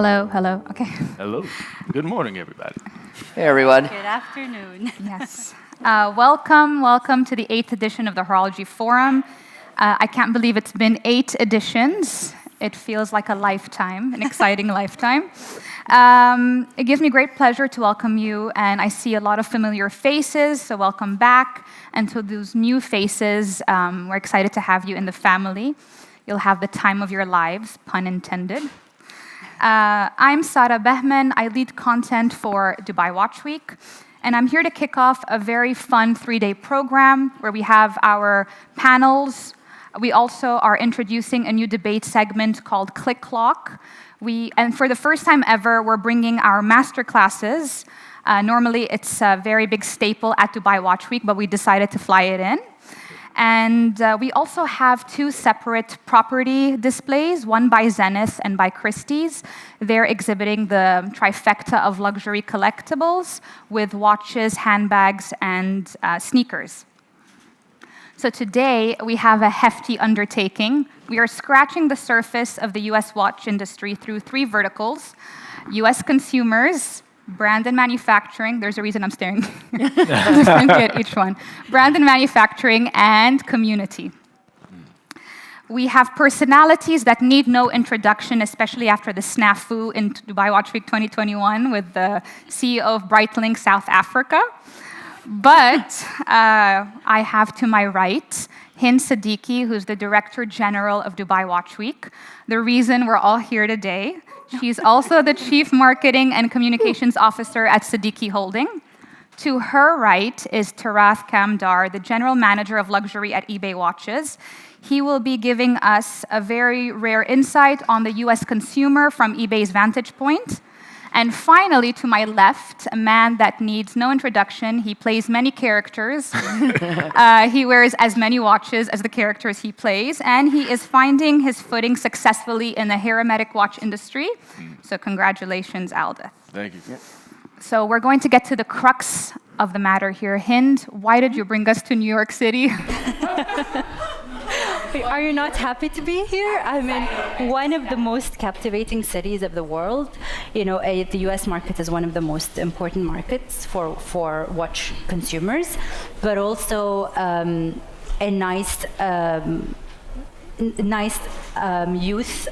Hello, hello. Okay. Hello. Good morning, everybody. Hey, everyone. Good afternoon. Yes. Welcome to the 8th edition of the Horology Forum. I can't believe it's been 8 editions. It feels like a lifetime, an exciting lifetime. It gives me great pleasure to welcome you, and I see a lot of familiar faces, so welcome back. And to those new faces, we're excited to have you in the family. You'll have the time of your lives, pun intended. I'm Sara Bahman. I lead content for Dubai Watch Week, and I'm here to kick off a very fun 3-day program where we have our panels. We also are introducing a new debate segment called Click Clock. And for the first time ever, we're bringing our master classes. Normally, it's a very big staple at Dubai Watch Week, but we decided to fly it in. And we also have 2 separate property displays, one by Zenith and by Christie's. They're exhibiting the trifecta of luxury collectibles with watches, handbags, and sneakers. So today, we have a hefty undertaking. We are scratching the surface of the US watch industry through 3 verticals: US consumers, brand and manufacturing. There's a reason I'm staring differently at each one. Brand and manufacturing, and community. We have personalities that need no introduction, especially after the snafu in Dubai Watch Week 2021 with the CEO of Breitling South Africa. But I have to my right Hind Seddiqi, who's the Director General of Dubai Watch Week. The reason we're all here today. She's also the Chief Marketing and Communications Officer at Seddiqi Holding. To her right is Tirath Kamdar, the General Manager of Luxury at eBay Watches. He will be giving us a very rare insight on the US consumer from eBay's vantage point. And finally, to my left, a man that needs no introduction. He plays many characters. He wears as many watches as the characters he plays, and he is finding his footing successfully in the hermetic watch industry. So congratulations, Aldis. Thank you. So we're going to get to the crux of the matter here. Hind, why did you bring us to New York City? Are you not happy to be here? I mean, one of the most captivating cities of the world. You know, the US market is one of the most important markets for watch consumers, but also a nice youth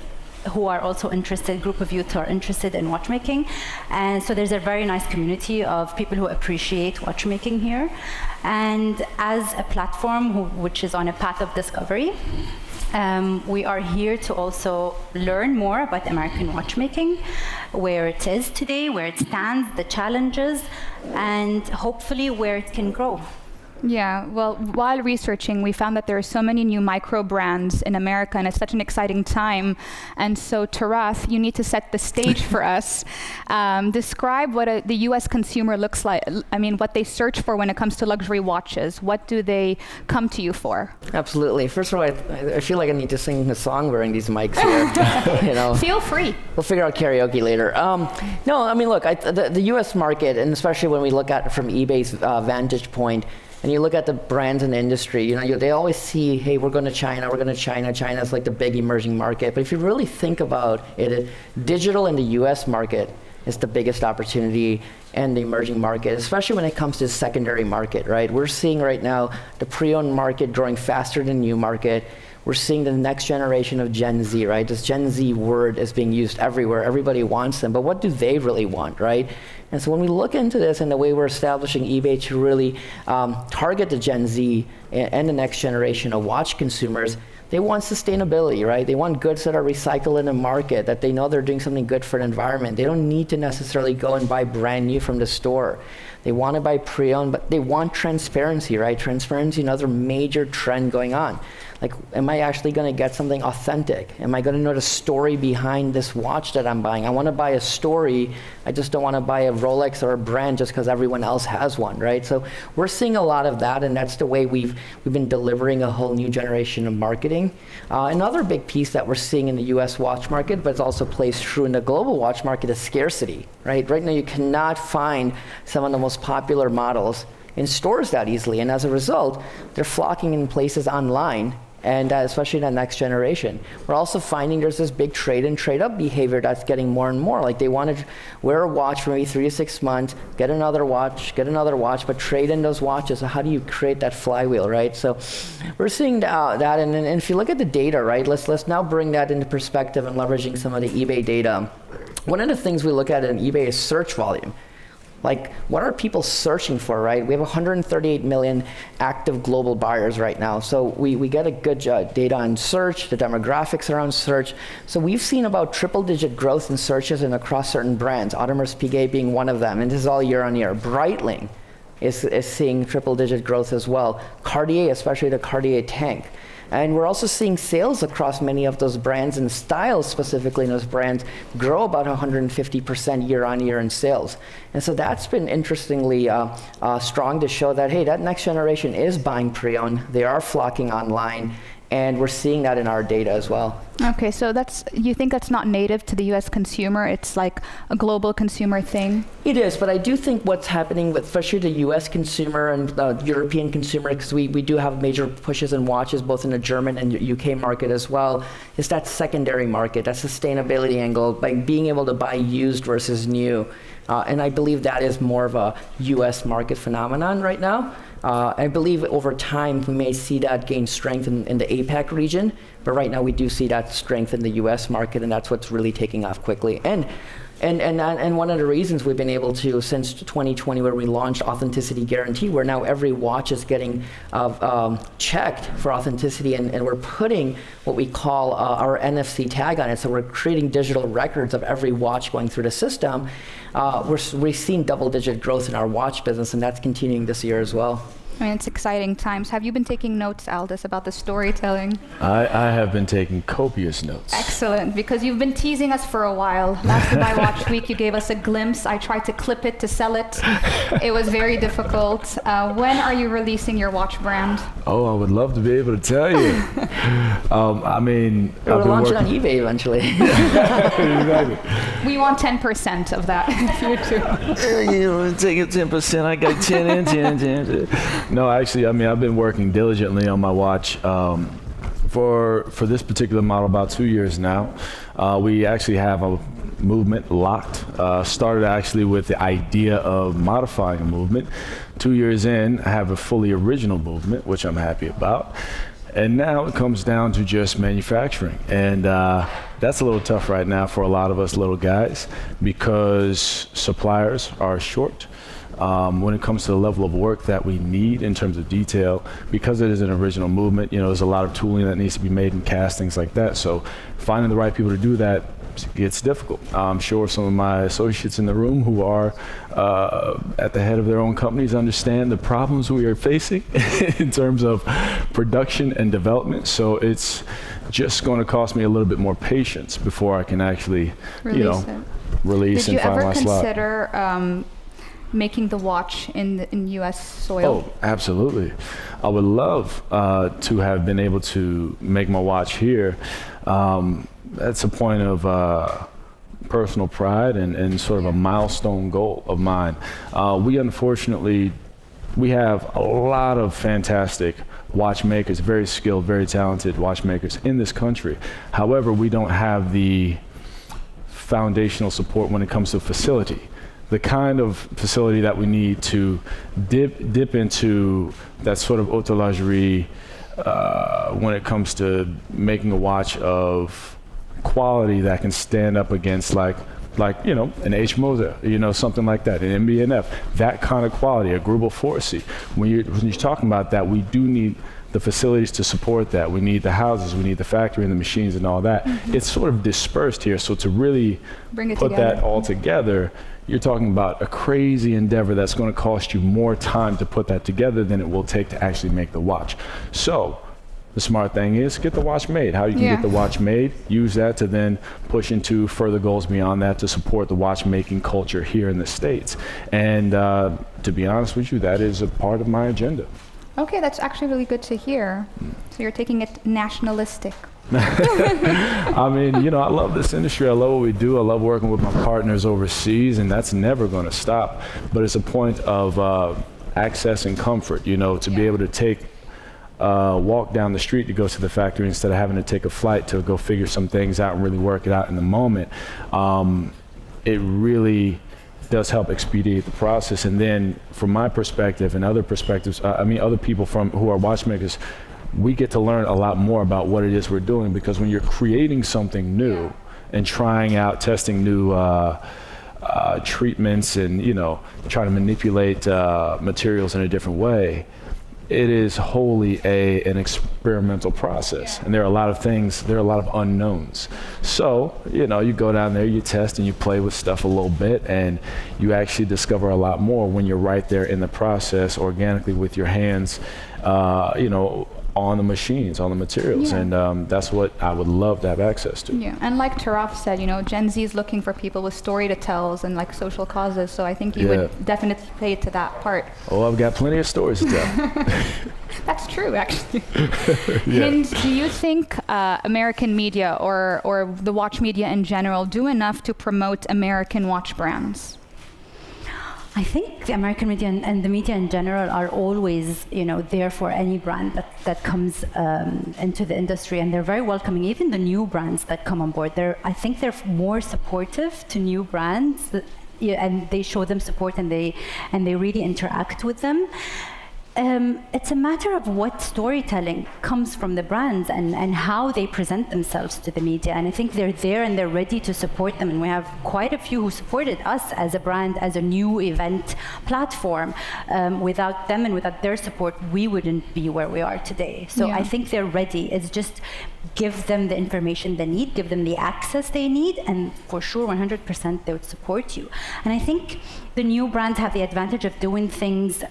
who are also interested, group of youth who are interested in watchmaking. And so there's a very nice community of people who appreciate watchmaking here. And as a platform which is on a path of discovery, we are here to also learn more about American watchmaking, where it is today, where it stands, the challenges, and hopefully where it can grow. Yeah, well, while researching, we found that there are so many new micro brands in America, and it's such an exciting time. And so, Tirath, you need to set the stage for us. Describe what the US consumer looks like. I mean, what they search for when it comes to luxury watches. What do they come to you for? Absolutely. First of all, I feel like I need to sing a song wearing these mics here. You know, Feel free. We'll figure out karaoke later. No, I mean, look, the US market, and especially when we look at it from eBay's vantage point, and you look at the brands in the industry, you know, they always see, hey, we're going to China, China's like the big emerging market. But if you really think about it, digital in the US market is the biggest opportunity in the emerging market, especially when it comes to the secondary market, right? We're seeing right now the pre-owned market growing faster than new market. We're seeing the next generation of Gen Z, right? This Gen Z word is being used everywhere. Everybody wants them, but what do they really want, right? And so when we look into this and the way we're establishing eBay to really target the Gen Z and the next generation of watch consumers, they want sustainability, right? They want goods that are recycled in the market, that they know they're doing something good for the environment. They don't need to necessarily go and buy brand new from the store. They want to buy pre-owned, but they want transparency, right? Transparency, another major trend going on. Like, am I actually going to get something authentic? Am I going to know the story behind this watch that I'm buying? I want to buy a story. I just don't want to buy a Rolex or a brand just because everyone else has one, right? So we're seeing a lot of that, and that's the way we've been delivering a whole new generation of marketing. Another big piece that we're seeing in the US watch market, but it also plays true in the global watch market, is scarcity, right? Right now, you cannot find some of the most popular models in stores that easily, and as a result, they're flocking in places online and especially that next generation. We're also finding there's this big trade and trade up behavior that's getting more and more. Like they want to wear a watch for maybe 3 to 6 months, get another watch, but trade in those watches. So how do you create that flywheel, right? So we're seeing that, and if you look at the data, right, let's now bring that into perspective and leveraging some of the eBay data. One of the things we look at in eBay is search volume. Like, what are people searching for, right? We have 138 million active global buyers right now. So we get a good data on search, the demographics around search. So we've seen about triple-digit growth in searches and across certain brands, Audemars Piguet being one of them, and this is all year on year. Breitling is seeing triple-digit growth as well. Cartier, especially the Cartier tank. And we're also seeing sales across many of those brands and styles specifically in those brands grow about 150% year on year in sales. And so that's been interestingly strong to show that, hey, that next generation is buying pre-owned. They are flocking online. And we're seeing that in our data as well. Okay, so you think that's not native to the US consumer? It's like a global consumer thing? It is, but I do think what's happening with especially the US consumer and the European consumer, because we do have major pushes in watches, both in the German and UK market as well, is that secondary market, that sustainability angle, by being able to buy used versus new. And I believe that is more of a US market phenomenon right now. I believe over time we may see that gain strength in the APAC region, but right now we do see that strength in the US market, and that's what's really taking off quickly. And one of the reasons we've been able to, since 2020 where we launched Authenticity Guarantee, where now every watch is getting checked for authenticity, and we're putting what we call our NFC tag on it, so we're creating digital records of every watch going through the system. We've seen double-digit growth in our watch business, and that's continuing this year as well. I mean, it's exciting times. Have you been taking notes, Aldis, about the storytelling? I have been taking copious notes. Excellent, because you've been teasing us for a while. Last Dubai Watch Week, you gave us a glimpse. I tried to clip it to sell it. It was very difficult. When are you releasing your watch brand? Oh, I would love to be able to tell you. I mean, we'll launch it on eBay eventually. Exactly. We want 10% of that in the future. You take it 10%, I got 10 and 10. No, actually, I mean, I've been working diligently on my watch for this particular model about 2 years now. We actually have a movement locked. Started actually with the idea of modifying a movement. 2 years in, I have a fully original movement, which I'm happy about. And now it comes down to just manufacturing. And that's a little tough right now for a lot of us little guys because suppliers are short. When it comes to the level of work that we need in terms of detail, because it is an original movement, there's a lot of tooling that needs to be made and cast, things like that. So finding the right people to do that gets difficult. I'm sure some of my associates in the room who are at the head of their own companies understand the problems we are facing in terms of production and development. So it's just going to cost me a little bit more patience before I can actually, release and find my slot. Did you ever consider making the watch in U.S. soil? Oh, absolutely. I would love to have been able to make my watch here. That's a point of personal pride and sort of a milestone goal of mine. We have a lot of fantastic watchmakers, very skilled, very talented watchmakers in this country. However, we don't have the foundational support when it comes to facility. The kind of facility that we need to dip into that sort of horologerie when it comes to making a watch of quality that can stand up against like an H. Moser, something like that, an MB&F, that kind of quality, a Grubel 4C. When you're talking about that, we do need the facilities to support that. We need the houses, we need the factory and the machines and all that. Mm-hmm. It's sort of dispersed here, so to really put that all together, you're talking about a crazy endeavor that's going to cost you more time to put that together than it will take to actually make the watch. So the smart thing is get the watch made. How you can get the watch made, use that to then push into further goals beyond that to support the watchmaking culture here in the States. And to be honest with you, that is a part of my agenda. Okay, that's actually really good to hear. So you're taking it nationalistic. I mean, I love this industry. I love what we do. I love working with my partners overseas, and that's never going to stop. But it's a point of access and comfort, to be able to take walk down the street to go to the factory instead of having to take a flight to go figure some things out and really work it out in the moment. It really does help expedite the process. And then from my perspective and other perspectives, other people who are watchmakers, we get to learn a lot more about what it is we're doing, because when you're creating something new and trying out, testing new treatments and, trying to manipulate materials in a different way, it is wholly an experimental process. And there are a lot of things, there are a lot of unknowns. So, you go down there, you test and you play with stuff a little bit, and you actually discover a lot more when you're right there in the process organically with your hands, on the machines, on the materials. And that's what I would love to have access to. Yeah, and like Tirath said, Gen Z is looking for people with story to tell and like social causes. So I think you would definitely play to that part. Oh, I've got plenty of stories to tell. That's true, actually. Hind, do you think American media or the watch media in general do enough to promote American watch brands? I think the American media and the media in general are always, there for any brand that comes into the industry, and they're very welcoming. Even the new brands that come on board, I think they're more supportive to new brands, and they show them support, and they really interact with them. It's a matter of what storytelling comes from the brands and how they present themselves to the media. And I think they're there and they're ready to support them. And we have quite a few who supported us as a brand, as a new event platform. Without them and without their support, we wouldn't be where we are today. So I think they're ready. It's just give them the information they need, give them the access they need, and for sure 100% they would support you. And I think the new brands have the advantage of doing things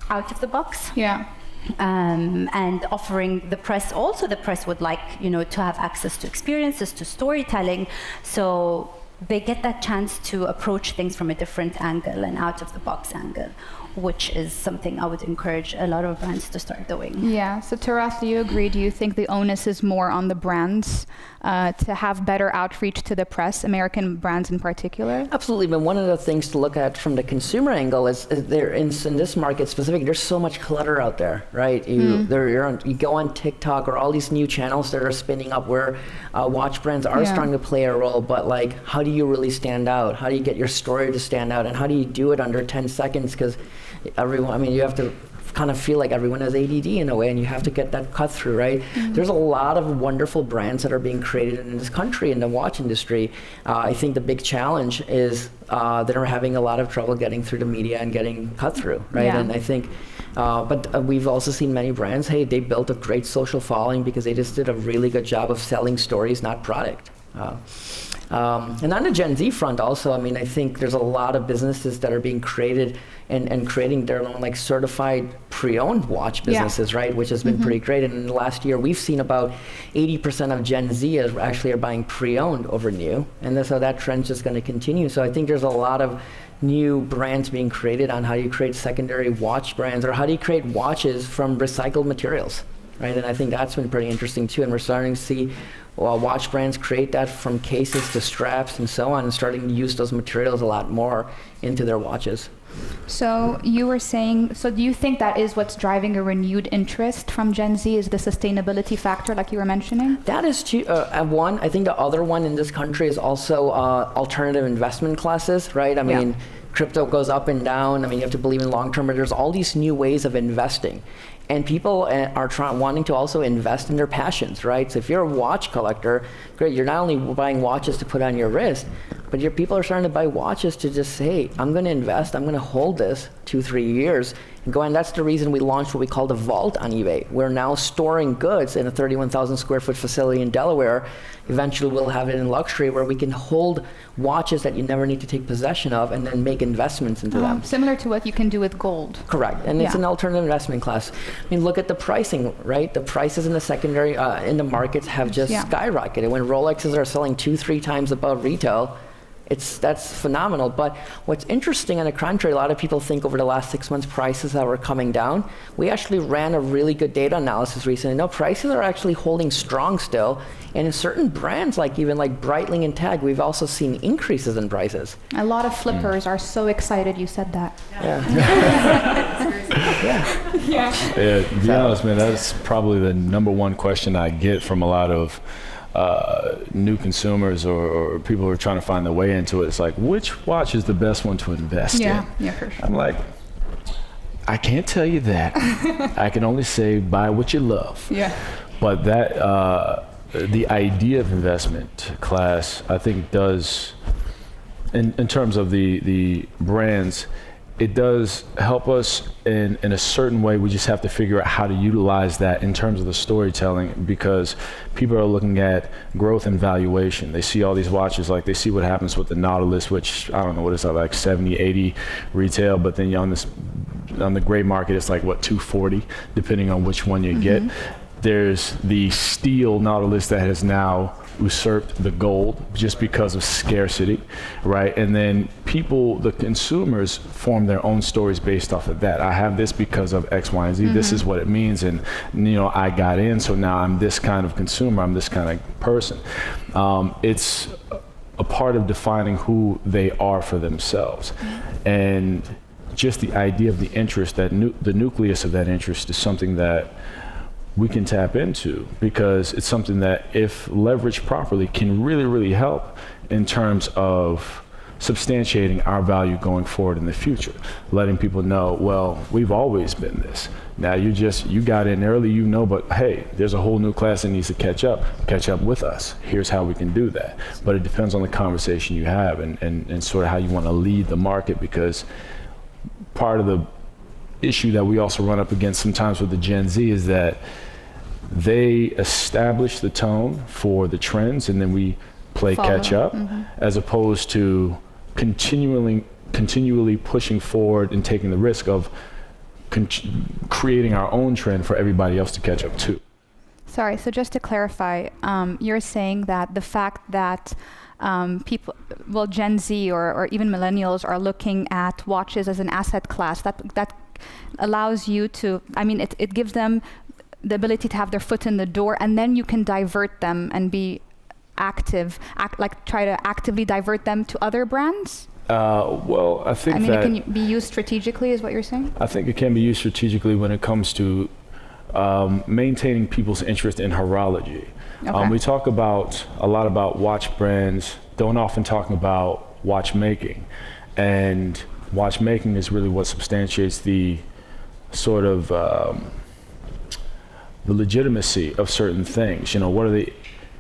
out of the box, and offering the press. Also, the press would like to have access to experiences, to storytelling, so they get that chance to approach things from a different angle, an out of the box angle, which is something I would encourage a lot of brands to start doing. Yeah, so Tirath, do you agree? Do you think the onus is more on the brands to have better outreach to the press, American brands in particular? Absolutely, but one of the things to look at from the consumer angle is there in this market specific, there's so much clutter out there, right? You go on TikTok or all these new channels that are spinning up where watch brands are starting to play a role, but like, how do you really stand out? How do you get your story to stand out? And how do you do it under 10 seconds? Because you have to kind of feel like everyone has ADD in a way, and you have to get that cut through, right? There's a lot of wonderful brands that are being created in this country, in the watch industry. I think the big challenge is they're having a lot of trouble getting through the media and getting cut through, right? And I think, but we've also seen many brands, hey, they built a great social following because they just did a really good job of selling stories, not product. And on the Gen Z front also, I think there's a lot of businesses that are being created and creating their own like certified pre-owned watch businesses, right? Which has been pretty great. And in the last year, we've seen about 80% of Gen Z are buying pre-owned over new. And so that trend's just going to continue. So I think there's a lot of new brands being created on how do you create secondary watch brands, or how do you create watches from recycled materials, right? And I think that's been pretty interesting too. And we're starting to see watch brands create that from cases to straps and so on, and starting to use those materials a lot more into their watches. So you were saying, so do you think that is what's driving a renewed interest from Gen Z, is the sustainability factor like you were mentioning? That is one. I think the other one in this country is also alternative investment classes, right? Crypto goes up and down. You have to believe in long term, but there's all these new ways of investing. And people are wanting to also invest in their passions, right? So if you're a watch collector, great, you're not only buying watches to put on your wrist, but your people are starting to buy watches to just say, hey, I'm going to invest, I'm going to hold this 2-3 years and go. And that's the reason we launched what we call the Vault on eBay. We're now storing goods in a 31,000 square foot facility in Delaware. Eventually we'll have it in luxury where we can hold watches that you never need to take possession of and then make investments into them. Similar to what you can do with gold. Correct, and it's an alternative investment class. Look at the pricing, right? The prices in the secondary, in the markets have just skyrocketed. When Rolexes are selling 2-3 times above retail, that's phenomenal. But what's interesting, on the contrary, a lot of people think over the last 6 months prices that were coming down. We actually ran a really good data analysis recently. No, prices are actually holding strong still. And in certain brands, like even like Breitling and Tag, we've also seen increases in prices. A lot of flippers are so excited you said that. Yeah, to be honest, man, that's probably the number one question I get from a lot of new consumers or people who are trying to find their way into it. It's like, which watch is the best one to invest in? Yeah, for sure. I'm like, I can't tell you that. I can only say buy what you love. Yeah. But that, the idea of investment class, I think does, in terms of the brands, it does help us in a certain way. We just have to figure out how to utilize that in terms of the storytelling, because people are looking at growth and valuation. They see all these watches, like they see what happens with the Nautilus, which I don't know what it's like 70, 80 retail, but then on the gray market, it's like what, 240, depending on which one you get. There's the steel Nautilus that has now usurped the gold just because of scarcity, right? And then people, the consumers, form their own stories based off of that. I have this because of X, Y, and Z. This is what it means, and I got in, so now I'm this kind of consumer. I'm this kind of person. It's a part of defining who they are for themselves, and just the idea of the interest, that the nucleus of that interest is something that we can tap into, because it's something that, if leveraged properly, can really, really help in terms of substantiating our value going forward in the future. Letting people know, well, we've always been this. Now you got in early, but hey, there's a whole new class that needs to catch up with us. Here's how we can do that. But it depends on the conversation you have and sort of how you want to lead the market, because part of the issue that we also run up against sometimes with the Gen Z is that they establish the tone for the trends, and then we play catch up, as opposed to continually pushing forward and taking the risk of creating our own trend for everybody else to catch up to. Sorry, so just to clarify, you're saying that the fact that people, Gen Z or even millennials are looking at watches as an asset class, that allows you to, it gives them the ability to have their foot in the door, and then you can divert them and be active, try to actively divert them to other brands? Well, I think that it can be used strategically, is what you're saying? I think it can be used strategically when it comes to maintaining people's interest in horology. Okay. We talk a lot about watch brands, don't often talk about watchmaking. And watchmaking is really what substantiates the sort of the legitimacy of certain things. What are the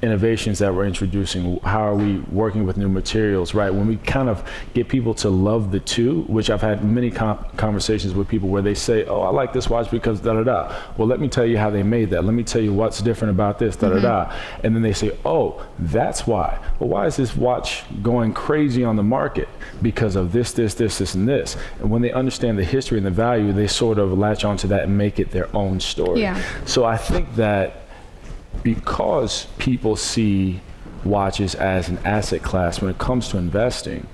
innovations that we're introducing? How are we working with new materials, right? When we kind of get people to love the two, which I've had many conversations with people where they say, oh, I like this watch because da-da-da. Well, let me tell you how they made that. Let me tell you what's different about this, da-da-da. And then they say, oh, that's why. Well, why is this watch going crazy on the market? Because of this, and this. And when they understand the history and the value, they sort of latch onto that and make it their own story. Yeah. So I think that because people see watches as an asset class when it comes to investing,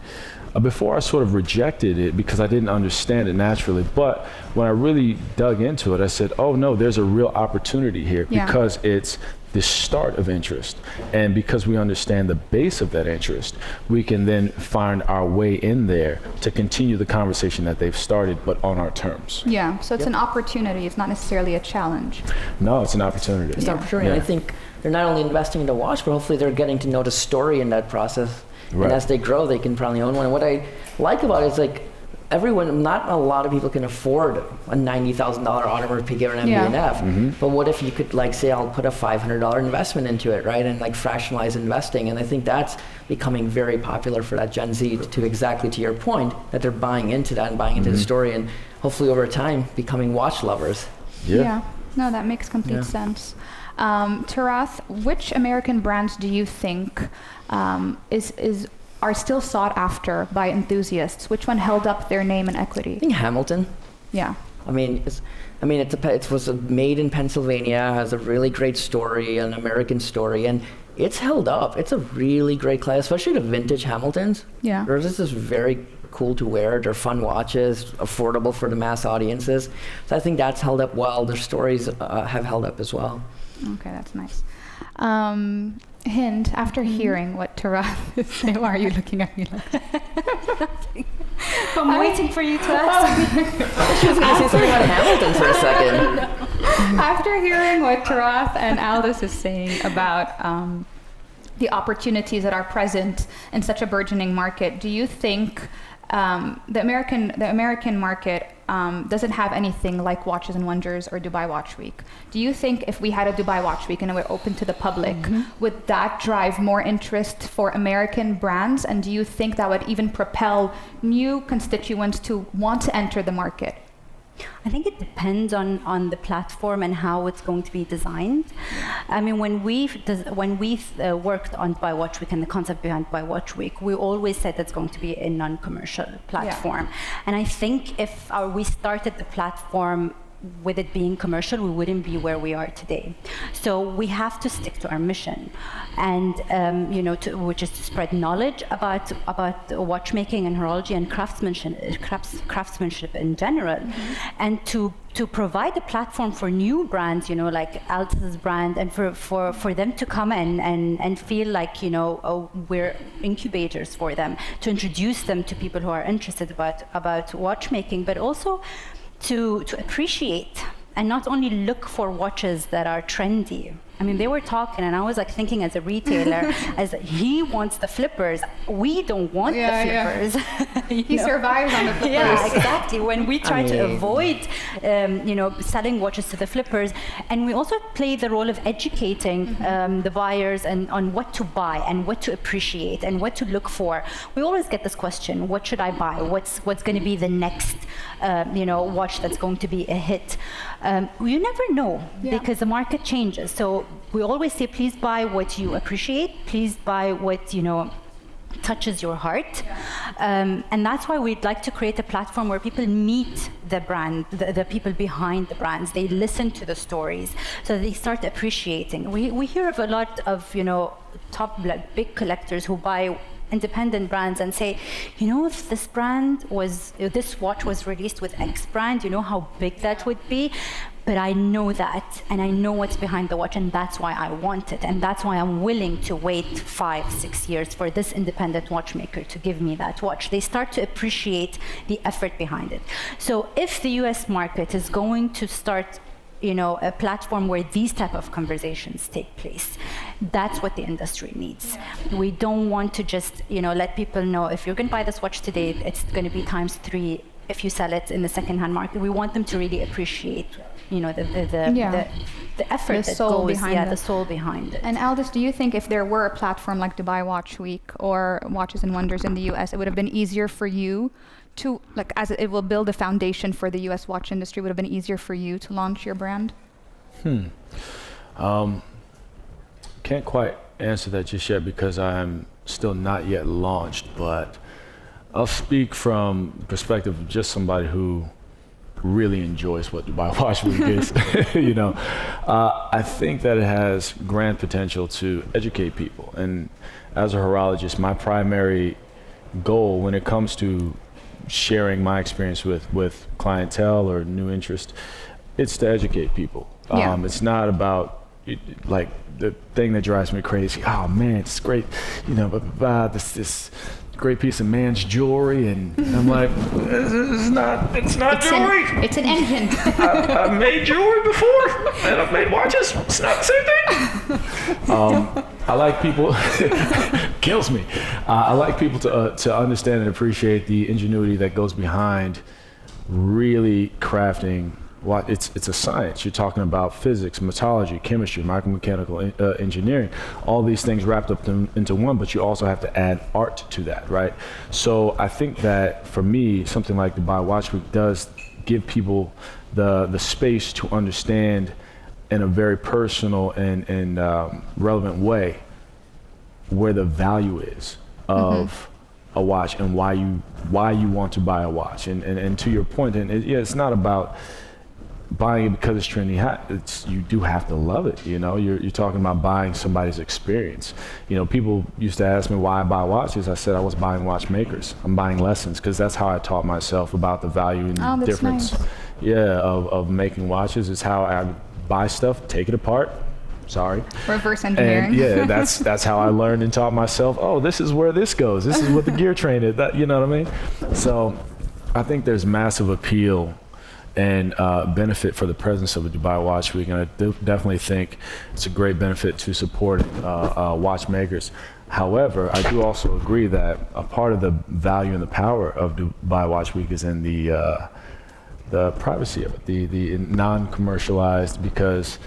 before I sort of rejected it because I didn't understand it naturally, but when I really dug into it, I said, oh no, there's a real opportunity here, because it's the start of interest. And because we understand the base of that interest, we can then find our way in there to continue the conversation that they've started, but on our terms. Yeah, so it's an opportunity, it's not necessarily a challenge. No, it's an opportunity. It's an opportunity. I think they're not only investing in the watch, but hopefully they're getting to know the story in that process. Right. And as they grow, they can probably own one. And what I like about it is not a lot of people can afford a $90,000 Audemars Piguet or an MB&F. But what if you could say, I'll put a $500 investment into it, right? And fractionalize investing. And I think that's becoming very popular for that Gen Z, to exactly to your point, that they're buying into that and buying into the story, and hopefully over time becoming watch lovers. Yeah. No, that makes complete sense. Tirath, which American brands do you think are still sought after by enthusiasts? Which one held up their name and equity? I think Hamilton. Yeah. It was made in Pennsylvania, has a really great story, an American story, and it's held up. It's a really great collection, especially the vintage Hamiltons. Yeah. This is very cool to wear. They're fun watches, affordable for the mass audiences. So I think that's held up well. Their stories have held up as well. Okay, that's nice. Hind, after hearing what Tirath is saying, why are you looking at me like that? I'm waiting for you to ask me. She was going to say something about Hamilton for a second. After hearing what Tirath and Aldis is saying about the opportunities that are present in such a burgeoning market, do you think the American market doesn't have anything like Watches and Wonders or Dubai Watch Week? Do you think if we had a Dubai Watch Week and it were open to the public, would that drive more interest for American brands? And do you think that would even propel new constituents to want to enter the market? I think it depends on the platform and how it's going to be designed. I mean, when we've worked on Dubai Watch Week and the concept behind Dubai Watch Week, we always said that's going to be a non-commercial platform. Yeah. And I think if we started the platform with it being commercial, we wouldn't be where we are today. So we have to stick to our mission, and which is to spread knowledge about watchmaking and horology and craftsmanship in general, and to provide a platform for new brands, like Aldis's brand, and for them to come in and feel like, we're incubators for them, to introduce them to people who are interested about watchmaking, but also to appreciate and not only look for watches that are trendy. I mean, they were talking, and I was like thinking as a retailer, as he wants the flippers, we don't want the flippers. Yeah. He survives on the flippers. Yeah, exactly. When we try to avoid, selling watches to the flippers, and we also play the role of educating the buyers and on what to buy and what to appreciate and what to look for. We always get this question: what should I buy? What's going to be the next, watch that's going to be a hit? You never know, because the market changes. So we always say, please buy what you appreciate. Please buy what, touches your heart. And that's why we'd like to create a platform where people meet the brand, the people behind the brands. They listen to the stories, so they start appreciating. We hear of a lot of, top big collectors who buy independent brands and say, if this watch was released with X brand, how big that would be. But I know that, and I know what's behind the watch, and that's why I want it, and that's why I'm willing to wait 5-6 years for this independent watchmaker to give me that watch. They start to appreciate the effort behind it. So if the US market is going to start a platform where these type of conversations take place, that's what the industry needs. We don't want to just, let people know, if you're going to buy this watch today, it's going to be ×3 if you sell it in the second-hand market. We want them to really appreciate, the effort that goes behind the soul behind it. And Aldis, do you think if there were a platform like Dubai Watch Week or Watches and Wonders in the US, it would have been easier for you to, as it will build a foundation for the US watch industry, would have been easier for you to launch your brand? Can't quite answer that just yet because I'm still not yet launched, but I'll speak from the perspective of just somebody who really enjoys what Dubai Watch Week is. I think that it has grand potential to educate people. And as a horologist, my primary goal when it comes to sharing my experience with clientele or new interest, it's to educate people. It's not about the thing that drives me crazy. Oh man, it's great, this great piece of man's jewelry, and I'm like, it's not jewelry. It's an engine. I've made jewelry before, and I've made watches. It's not the same thing. I like people. Kills me. I like people to understand and appreciate the ingenuity that goes behind really crafting. It's a science. You're talking about physics, metallurgy, chemistry, micromechanical engineering, all these things wrapped up into one, but you also have to add art to that, right? So I think that for me, something like Dubai Watch Week does give people the space to understand in a very personal and relevant way where the value is of a watch and why you want to buy a watch. And to your point, it's not about buying it because it's trendy. You do have to love it. You know, you're talking about buying somebody's experience. You know, people used to ask me why I buy watches. I said I was buying Watchmakers. I'm buying lessons because that's how I taught myself about the value and the difference. Nice. Yeah, of making watches. It's how I buy stuff, take it apart. Sorry. Reverse engineering. And yeah, that's how I learned and taught myself. Oh, this is where this goes. This is what the gear train is. You know what I mean? So, I think there's massive appeal and benefit for the presence of a Dubai Watch Week, and I definitely think it's a great benefit to support watchmakers. However, I do also agree that a part of the value and the power of Dubai Watch Week is in the privacy of it, the non-commercialized, because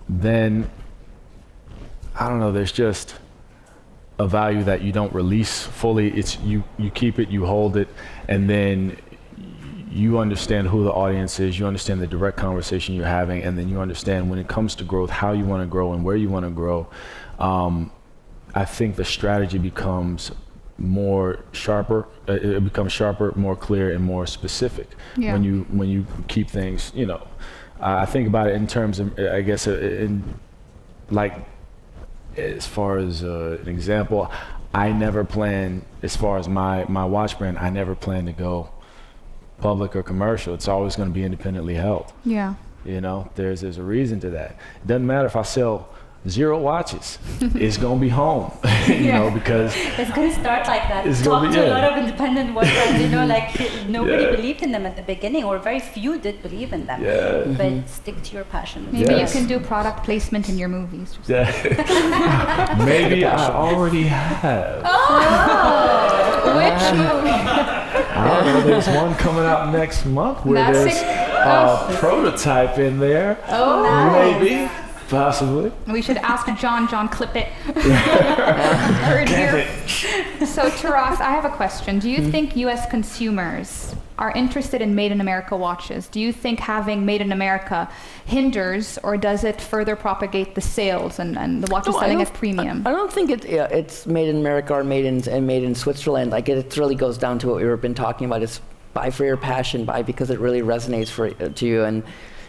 then, I don't know, there's just a value that you don't release fully. It's you keep it, you hold it, and then you understand who the audience is, you understand the direct conversation you're having, and then you understand when it comes to growth, how you want to grow and where you want to grow. I think the strategy becomes more sharper, it becomes sharper, more clear, and more specific when you keep things, you know. I think about it in terms of, I guess, as far as an example, I never plan, as far as my watch brand, I never plan to go public or commercial. It's always going to be independently held. Yeah. You know, there's a reason to that. It doesn't matter if I sell 0 watches, it's going to be home, you know, because it's going to start like that. It's Talk to yeah. a lot of independent watch brands, you know, like nobody believed in them at the beginning, or very few did believe in them. Yeah. But stick to your passion. Maybe Yes. you can do product placement in your movies. yeah. Maybe I already have. Which movie? I don't know, there's one coming out next month where That's there's a prototype in there. Oh, nice. Maybe, possibly. We should ask John, clip it. Heard here. So, Tirath, I have a question. Do you think U.S. consumers are interested in Made in America watches? Do you think having Made in America hinders, or does it further propagate the sales and the watches selling at premium? I don't think it's made in America or made in Switzerland. Like it really goes down to what we've been talking about. It's buy for your passion, buy because it really resonates to you. And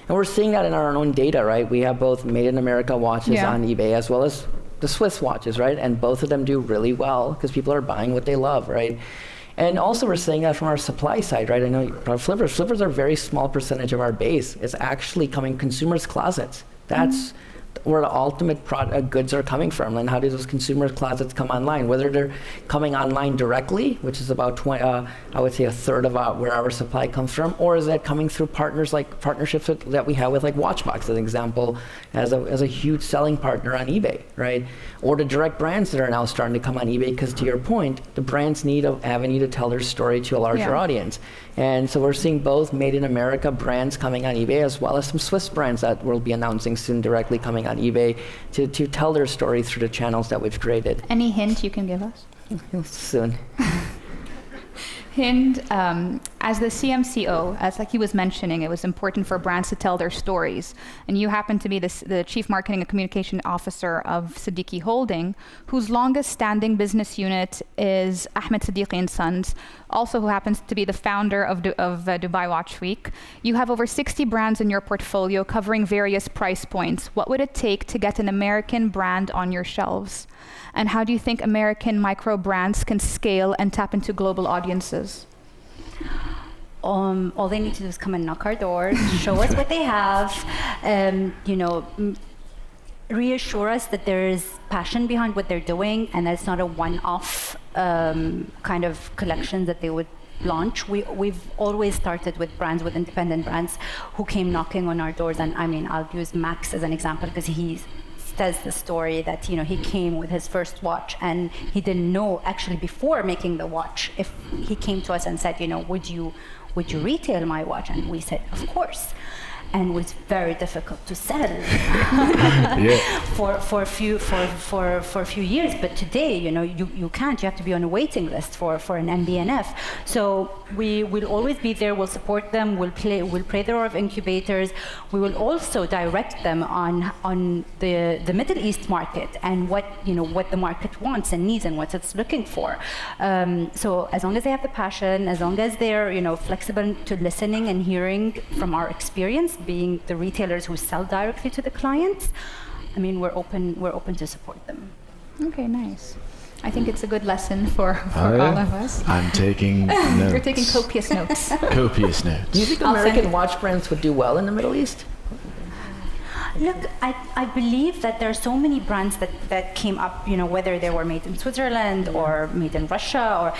we're seeing that in our own data, right? We have both Made in America watches on eBay as well as the Swiss watches, right? And both of them do really well because people are buying what they love, right? And also we're seeing that from our supply side, right? I know flippers. Flippers are a very small percentage of our base. It's actually coming consumers' closets. That's where the ultimate goods are coming from. And how do those consumers' closets come online? Whether they're coming online directly, which is about I would say a third of where our supply comes from, or is that coming through partnerships that we have with like Watchbox, as an example, as a huge selling partner on eBay, right? Or the direct brands that are now starting to come on eBay, because to your point, the brands need an avenue to tell their story to a larger audience. And so we're seeing both Made in America brands coming on eBay, as well as some Swiss brands that we'll be announcing soon directly coming on eBay to tell their story through the channels that we've created. Any hint you can give us? Soon. Hind, as the CMCO, as like he was mentioning, it was important for brands to tell their stories. And you happen to be the Chief Marketing and Communication Officer of Seddiqi Holding, whose longest standing business unit is Ahmed Seddiqi & Sons, also who happens to be the founder of Dubai Watch Week. You have over 60 brands in your portfolio covering various price points. What would it take to get an American brand on your shelves? And how do you think American micro brands can scale and tap into global audiences? All they need to do is come and knock our doors, show us what they have, reassure us that there is passion behind what they're doing, and that it's not a one-off kind of collection that they would launch. We've always started with brands, with independent brands who came knocking on our doors. And I mean, I'll use Max as an example, because he tells the story that he came with his first watch and he didn't know actually before making the watch if he came to us and said, would you retail my watch? And we said, of course. and was very difficult to sell for a few years. But today, you can't. You have to be on a waiting list for an MBNF. So we will always be there. We'll support them. We'll play the role of incubators. We will also direct them on the Middle East market and what the market wants and needs and what it's looking for. So as long as they have the passion, as long as they're flexible to listening and hearing from our experience, being the retailers who sell directly to the clients, I mean, we're open to support them. Okay, nice. I think it's a good lesson for all of us. I'm taking notes. You're taking copious notes. Copious notes. Do you think American watch brands would do well in the Middle East? Look, I believe that there are so many brands that came up, whether they were made in Switzerland or made in Russia, or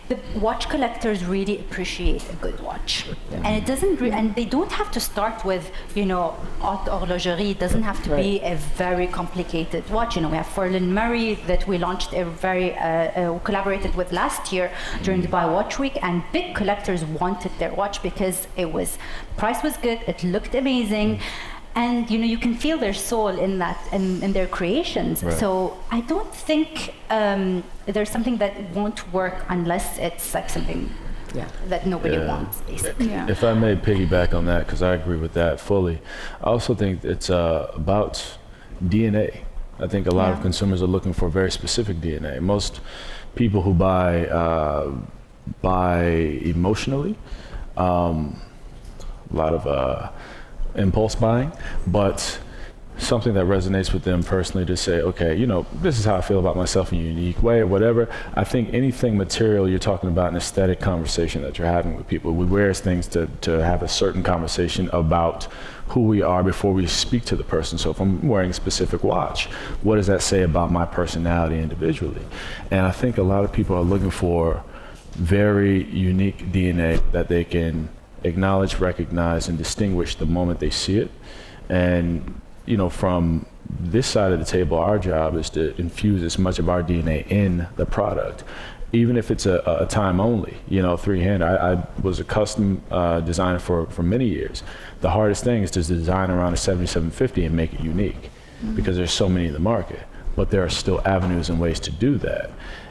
the watch collectors really appreciate a good watch. Yeah. And it doesn't, and they don't have to start with, haute horlogerie. It doesn't have to be a very complicated watch. We have Ferlin Murray that we launched collaborated with last year during Dubai Watch Week, and big collectors wanted their watch because price was good, it looked amazing. And you can feel their soul in that, in their creations. Right. So I don't think there's something that won't work unless it's like something that nobody wants, basically. Yeah. If I may piggyback on that, because I agree with that fully. I also think it's about DNA. I think a lot of consumers are looking for very specific DNA. Most people who buy emotionally, a lot of impulse buying, but something that resonates with them personally to say, okay, this is how I feel about myself in a unique way or whatever. I think anything material, you're talking about an aesthetic conversation that you're having with people. We wear things to have a certain conversation about who we are before we speak to the person. So if I'm wearing a specific watch, what does that say about my personality individually? And I think a lot of people are looking for very unique DNA that they can acknowledge, recognize, and distinguish the moment they see it. And from this side of the table, our job is to infuse as much of our DNA in the product, even if it's a time only. 3-hand. I was a custom designer for many years. The hardest thing is to design around a 7750 and make it unique, because there's so many in the market. But there are still avenues and ways to do that.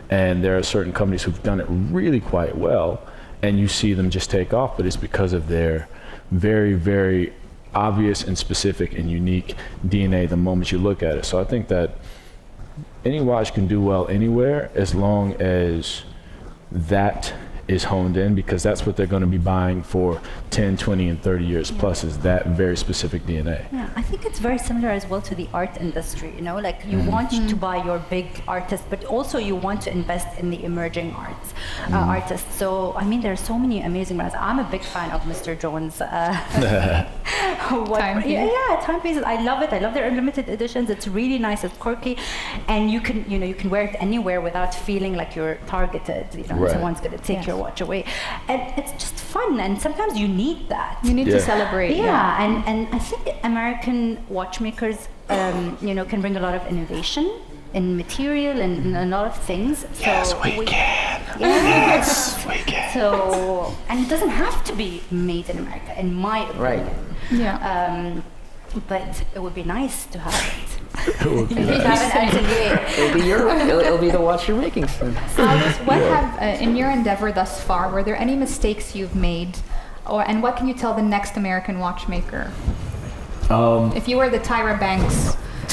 And there are certain companies who've done it really quite well, and you see them just take off, but it's because of their very, very obvious and specific and unique DNA the moment you look at it. So I think that any watch can do well anywhere as long as that is honed in, because that's what they're going to be buying for 10, 20, and 30 years plus, is that very specific DNA. Yeah, I think it's very similar as well to the art industry, like you want to buy your big artists, but also you want to invest in the emerging artists. So, I mean, there are so many amazing brands. I'm a big fan of Mr. Jones. Timepieces. I love it. I love their limited editions. It's really nice. It's quirky, and you can wear it anywhere without feeling like you're targeted. Someone's going to take your watch away, and it's just fun. And sometimes you need that. You need to celebrate. And I think American watchmakers, can bring a lot of innovation in material and a lot of things. Yes, we can. Yes, we can. So, and it doesn't have to be made in America, in my opinion. Right. Yeah. But it would be nice to have it. It would be nice. It'll be the watch you're making soon. Aldis, what have, in your endeavor thus far, were there any mistakes you've made, and what can you tell the next American watchmaker? If you were the Tyra Banks of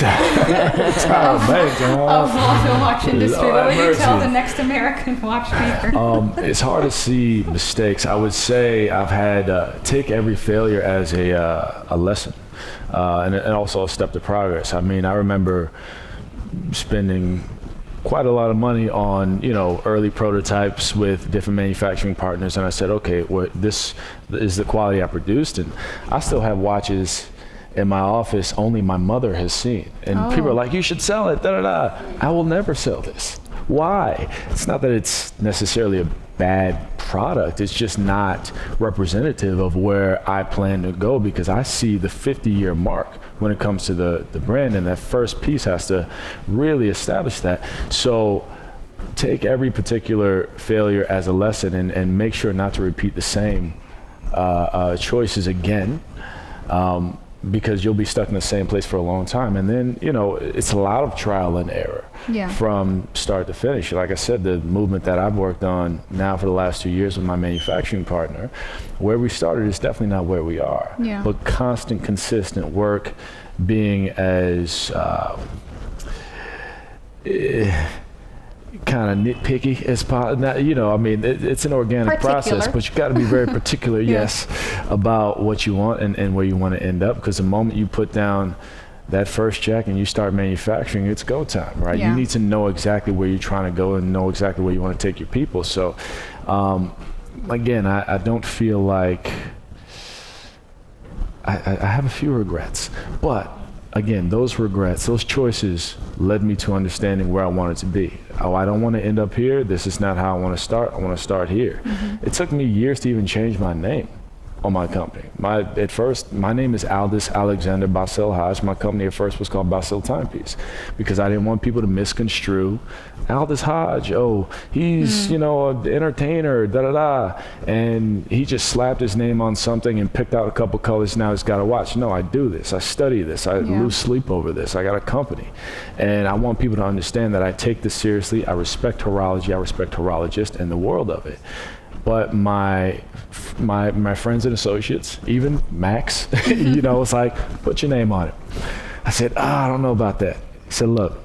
the watch industry, what would you tell the next American watchmaker? It's hard to see mistakes. I would say I've had take every failure as a lesson, and also a step to progress. I mean, I remember spending quite a lot of money on early prototypes with different manufacturing partners, and I said, okay, this is the quality I produced, and I still have watches in my office only my mother has seen, and people are like, you should sell it, I will never sell this. Why? It's not that it's necessarily a bad product, it's just not representative of where I plan to go, because I see the 50-year mark when it comes to the brand, and that first piece has to really establish that. So take every particular failure as a lesson, and make sure not to repeat the same choices again. because you'll be stuck in the same place for a long time. And then, it's a lot of trial and error from start to finish. Like I said, the movement that I've worked on now for the last 2 years with my manufacturing partner, where we started is definitely not where we are. But constant, consistent work, being as kind of nitpicky as possible. It's an organic process, but you got to be very particular, about what you want and where you want to end up. Because the moment you put down that first check and you start manufacturing, it's go time, right? You need to know exactly where you're trying to go and know exactly where you want to take your people. So, again, I don't feel like I have a few regrets, but again, those regrets, those choices led me to understanding where I wanted to be. Oh, I don't want to end up here. This is not how I want to start. I want to start here. It took me years to even change my name on my company. At first, my name is Aldis Alexander Basil Hodge. My company at first was called Basil Timepiece because I didn't want people to misconstrue Aldis Hodge. Oh, he's, an entertainer, da-da-da. And he just slapped his name on something and picked out a couple colors. Now he's got a watch. No, I do this. I study this. I lose sleep over this. I got a company. And I want people to understand that I take this seriously. I respect horology. I respect horologists and the world of it. But my friends and associates, even Max, it's like, put your name on it. I said, I don't know about that. He said, look,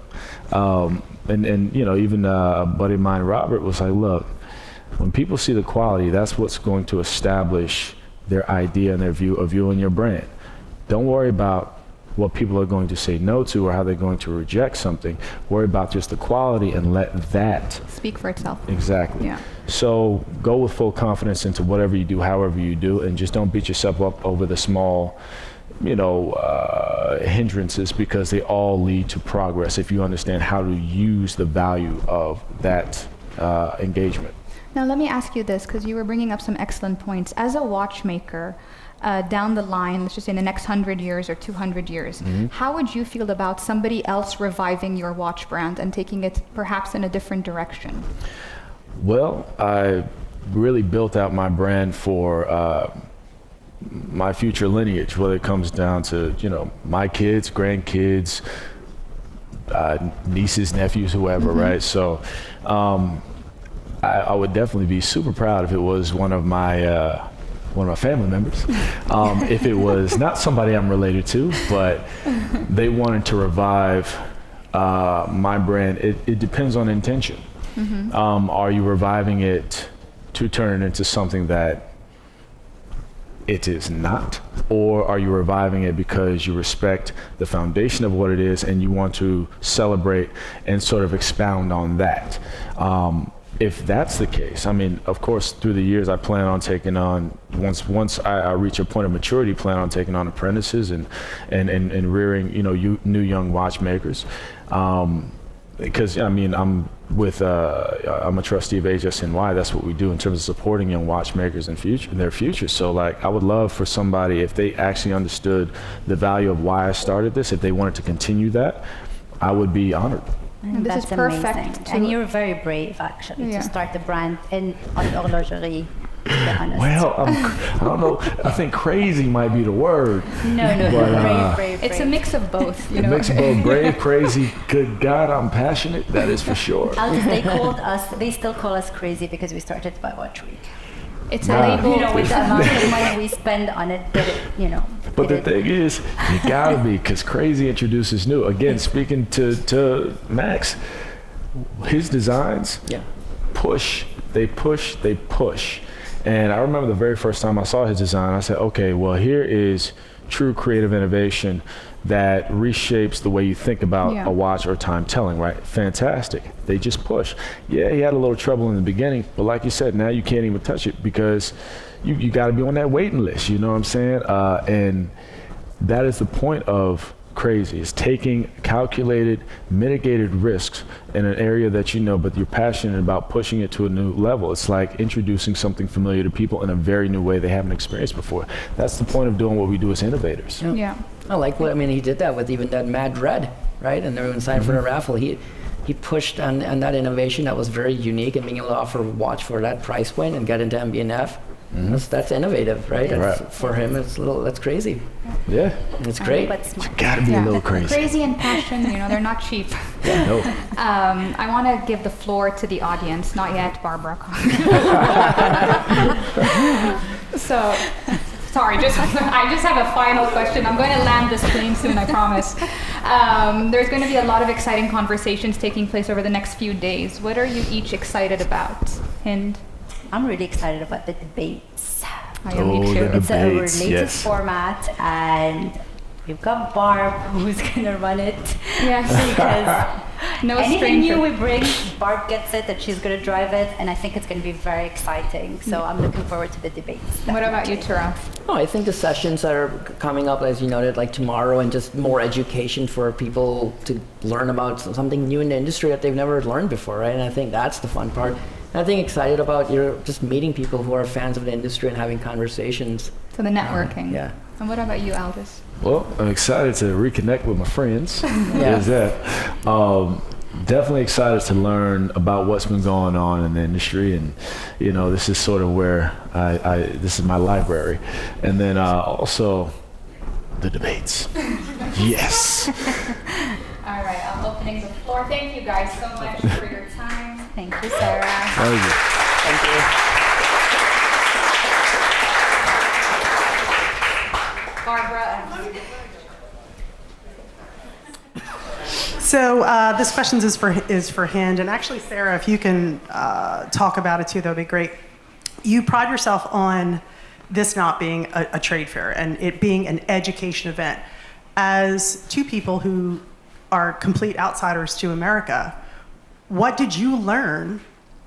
even a buddy of mine, Robert, was like, look, when people see the quality, that's what's going to establish their idea and their view of you and your brand. Don't worry about what people are going to say no to or how they're going to reject something. Worry about just the quality and let that speak for itself. Exactly. Yeah. So go with full confidence into whatever you do, however you do, and just don't beat yourself up over the small, hindrances, because they all lead to progress if you understand how to use the value of that engagement. Now let me ask you this, because you were bringing up some excellent points. As a watchmaker, down the line, let's just say in the next 100 years or 200 years, how would you feel about somebody else reviving your watch brand and taking it perhaps in a different direction? Well, I really built out my brand for my future lineage, whether it comes down to, my kids, grandkids, nieces, nephews, whoever, right? So I would definitely be super proud if it was one of my family members. If it was not somebody I'm related to, but they wanted to revive my brand, it depends on intention. Are you reviving it to turn it into something that it is not? Or are you reviving it because you respect the foundation of what it is and you want to celebrate and sort of expound on that? If that's the case, of course, through the years, I plan on taking on, once I reach a point of maturity, plan on taking on apprentices and rearing, new young watchmakers. Because I'm a trustee of HSNY. That's what we do in terms of supporting young watchmakers in their future. So I would love for somebody, if they actually understood the value of why I started this, if they wanted to continue that, I would be honored. And this that's is perfect. Amazing. And you're very brave, actually, to start the brand in horologerie. To be honest. Well, I don't know. I think crazy might be the word. No, but, brave. It's a mix of both. A mix of both. Brave, crazy. Good God, I'm passionate. That is for sure. Aldis, they still call us crazy because we started by Watch Week. It's a label. With the amount of money we spend on it, But the thing is, you gotta be, because crazy introduces new. Again, speaking to Max, his designs push. They push. And I remember the very first time I saw his design, I said, okay, well, here is true creative innovation that reshapes the way you think about a watch or time telling, right? Fantastic. They just push. Yeah, he had a little trouble in the beginning, but like you said, now you can't even touch it because you got to be on that waiting list, you know what I'm saying? And that is the point of crazy, is taking calculated, mitigated risks in an area that but you're passionate about pushing it to a new level. It's like introducing something familiar to people in a very new way they haven't experienced before. That's the point of doing what we do as innovators. Yeah. I like he did that with even that Mad Red, right? And everyone signed for the raffle. He pushed on that innovation that was very unique, and being able to offer a watch for that price point and get into MB&F. That's innovative, right? Right. For him, that's crazy. Yeah. It's great. But smart. Gotta be a little crazy. Crazy and passion, they're not cheap. No. I want to give the floor to the audience. Not yet, Barbara. So, sorry, I just have a final question. I'm going to land this plane soon, I promise. There's going to be a lot of exciting conversations taking place over the next few days. What are you each excited about? Hind? I'm really excited about the debates. I am me too. It's our Debates, latest yes. format, and we've got Barb who's gonna run it. Yes. Because No anything stranger. new we bring, Barb gets it, and she's gonna drive it, and I think it's gonna be very exciting. So I'm looking forward to the debates. What about you, definitely. Tirath? Oh, I think the sessions that are coming up, as you noted, like tomorrow, and just more education for people to learn about something new in the industry that they've never learned before, right? And I think that's the fun part. And I think excited about just meeting people who are fans of the industry and having conversations. So the networking. Yeah. And what about you, Aldis? Well, I'm excited to reconnect with my friends. Yeah. There's that. Definitely excited to learn about what's been going on in the industry, and this is sort of where this is my library, and then also the debates. Yes. All right, I'm opening the floor. Thank you guys so much for your time. Thank you, Sarah. Thank you. Thank you. Barbara. So this question is for Hind, and actually, Sarah, if you can talk about it too, that would be great. You pride yourself on this not being a trade fair and it being an education event. As two people who are complete outsiders to America, what did you learn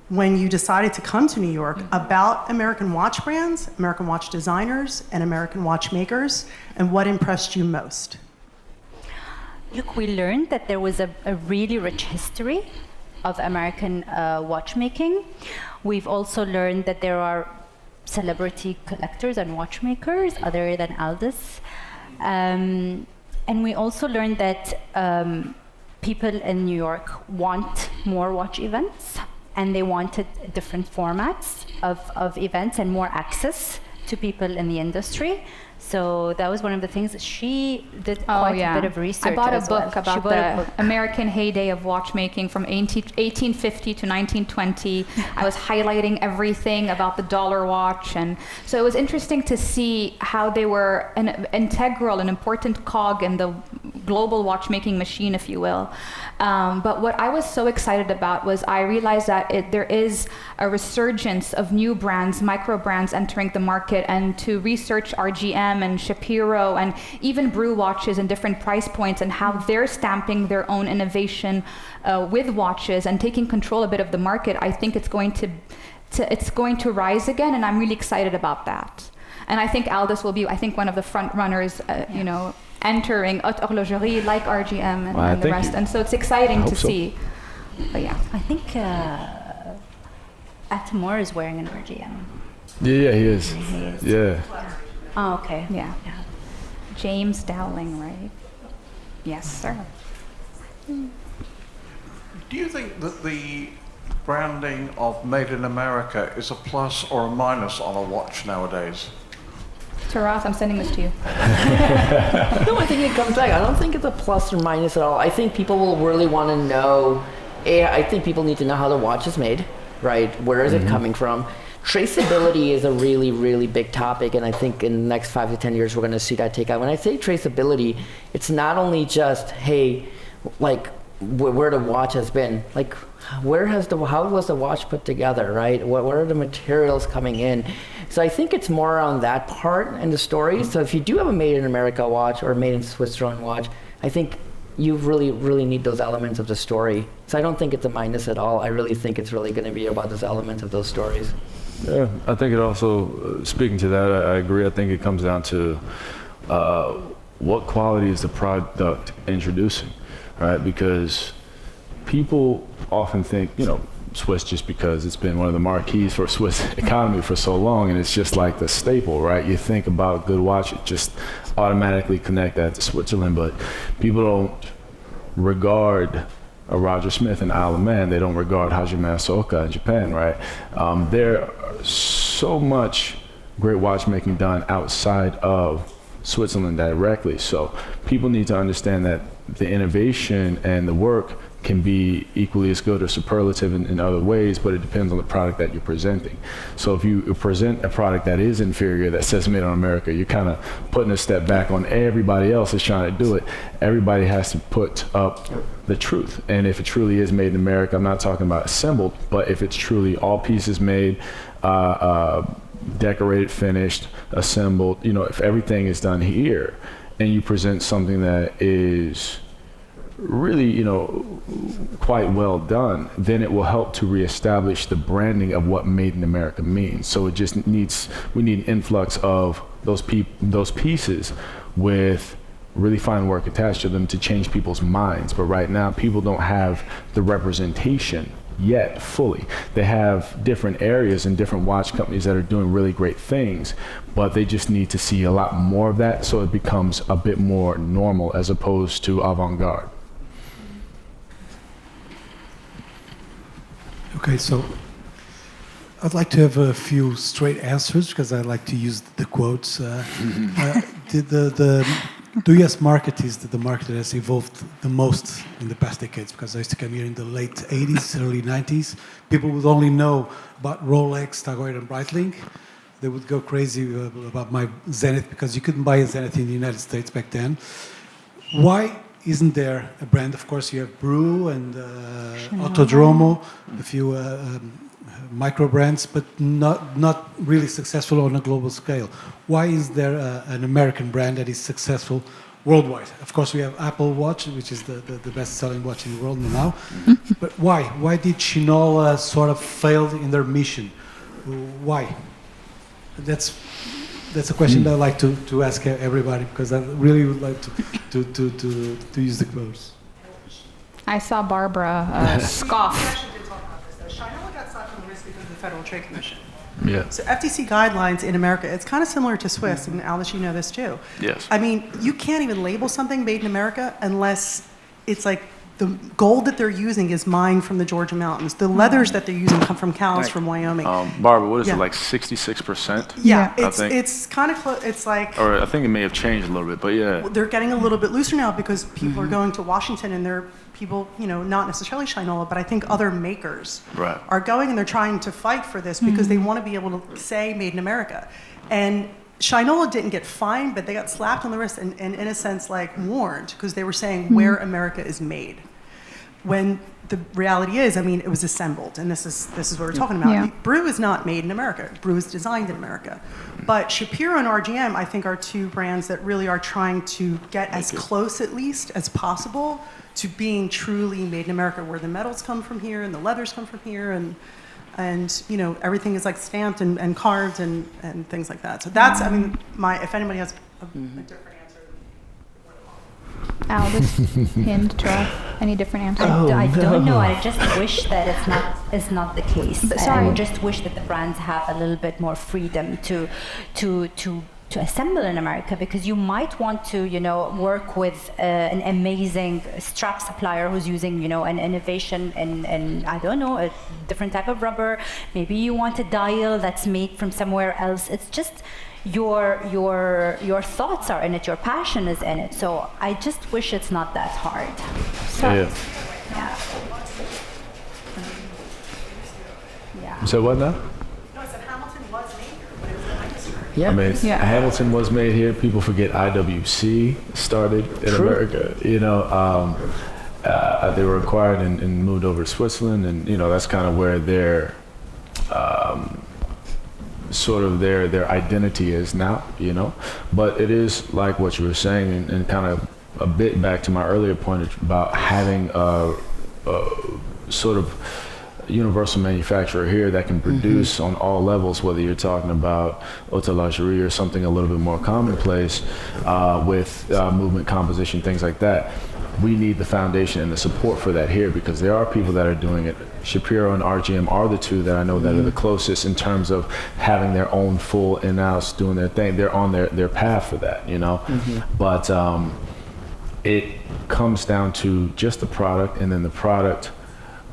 when you decided to come to New York about American watch brands, American watch designers, and American watchmakers, and what impressed you most? Look, we learned that there was a really rich history of American watchmaking. We've also learned that there are celebrity collectors and watchmakers other than Aldis. And we also learned that people in New York want more watch events, and they wanted different formats of events and more access to people in the industry. So that was one of the things that she did quite a bit of research. I bought a as well. book about the American heyday of watchmaking from 1850 to 1920. I was highlighting everything about the dollar watch, and so it was interesting to see how they were an important cog in the global watchmaking machine, if you will. But what I was so excited about was I realized that there is a resurgence of new brands, micro brands entering the market, and to research RGM and Shapiro and even Brew watches in different price points and how they're stamping their own innovation with watches and taking control a bit of the market. I think it's going to rise again, and I'm really excited about that. And I think Aldis will be, one of the front runners, entering haute horlogerie like RGM and the rest. And so it's exciting to see. But yeah. I think Atamor is wearing an RGM. Yeah, he is. Yeah. Oh, okay. Yeah. James Dowling, right? Yes, sir. Do you think that the branding of Made in America is a plus or a minus on a watch nowadays? Tirath, I'm sending this to you. No, I think it comes back. I don't think it's a plus or minus at all. I think people will really want to know. I think people need to know how the watch is made, right? Where is it coming from? Traceability is a really, really big topic, and I think in the next 5 to 10 years we're going to see that take out. When I say traceability, it's not only just, hey, like where the watch has been, like how was the watch put together, right? What are the materials coming in? So I think it's more around that part in the story. So if you do have a Made in America watch or a Made in Switzerland watch, I think you really, really need those elements of the story. So I don't think it's a minus at all. I really think it's really going to be about those elements of those stories. Yeah, I think it also, speaking to that, I agree. I think it comes down to what quality is the product introducing, right? Because people often think, Swiss just because it's been one of the marquees for Swiss economy for so long, and it's just like the staple, right? You think about good watch, it just automatically connect that to Switzerland, but people don't regard a Roger Smith in Isle of Man. They don't regard Hajime Asoka in Japan, right? There are so much great watchmaking done outside of Switzerland directly. So people need to understand that the innovation and the work can be equally as good or superlative in other ways, but it depends on the product that you're presenting. So if you present a product that is inferior, that says made in America, you're kind of putting a step back on everybody else that's trying to do it. Everybody has to put up the truth. And if it truly is made in America, I'm not talking about assembled, but if it's truly all pieces made, decorated, finished, assembled, you know, if everything is done here and you present something that is really, you know, quite well done, then it will help to reestablish the branding of what made in America means. So it just needs, we need an influx of those pieces with really fine work attached to them to change people's minds. But right now, people don't have the representation yet fully. They have different areas and different watch companies that are doing really great things, but they just need to see a lot more of that so it becomes a bit more normal as opposed to avant-garde. Okay, so I'd like to have a few straight answers because I like to use the quotes. The US market is the market that has evolved the most in the past decades, because I used to come here in the late 80s, early 90s. People would only know about Rolex, Tag Heuer, and Breitling. They would go crazy about my Zenith because you couldn't buy a Zenith in the United States back then. Why isn't there a brand? Of course, you have Brew and Autodromo, a few micro brands, but not really successful on a global scale. Why is there an American brand that is successful worldwide? Of course, we have Apple Watch, which is the best-selling watch in the world now. But why? Why did Shinola sort of fail in their mission? Why? That's a question that I like to ask everybody, because I really would like to use the quotes. I saw Barbara scoff. We actually did talk about this, though. Shinola got slapped on the wrist because of the Federal Trade Commission. Yeah. So FTC guidelines in America, it's kind of similar to Swiss, and Aldis, you know this too. Yes. I mean, you can't even label something made in America unless it's like the gold that they're using is mined from the Georgia mountains. The leathers that they're using come from cows from Wyoming. Barbara, what is Yeah. it, like 66%? Yeah, I think. it's kind of close. It's like Or I think it may have changed a little bit, but yeah. they're getting a little bit looser now because people are going to Washington, and they're people, you know, not necessarily Shinola, but I think other makers Right. are going, and they're trying to fight for this because they want to be able to say made in America. And Shinola didn't get fined, but they got slapped on the wrist and in a sense like warned, because they were saying where America is made. When the reality is, I mean, it was assembled, and this is what we're talking about. Yeah. Brew is not made in America. Brew is designed in America. But Shapiro and RGM, I think, are two brands that really are trying to get as close, at least, as possible to being truly made in America, where the metals come from here and the leathers come from here, and you know, everything is like stamped and carved and things like that. So that's, I mean, if anybody has a different answer. Aldis, Hind, Tirath, any different answer? I don't know. I just wish that it's not the case. But sorry. I just wish that the brands have a little bit more freedom to assemble in America, because you might want to, you know, work with an amazing strap supplier who's using, you know, an innovation and I don't know, a different type of rubber. Maybe you want a dial that's made from somewhere else. It's just your thoughts are in it, your passion is in it. So I just wish it's not that hard. So, Yeah. Yeah. So what now? No, I said Hamilton was made here, but it was in Lancaster. Yeah. I mean, Yeah. Hamilton was made here. People forget IWC started in True. America. You know, they were acquired and moved over to Switzerland, and you know that's kind of where their sort of their identity is now. You know, but it is like what you were saying, and kind of a bit back to my earlier point about having a sort of universal manufacturer here that can produce on all levels, whether you're talking about horology or something a little bit more commonplace with movement composition, things like that. We need the foundation and the support for that here, because there are people that are doing it. Shapiro and RGM are the two that I know that are the closest in terms of having their own full in-house doing their thing. They're on their path for that, you know. But it comes down to just the product, and then the product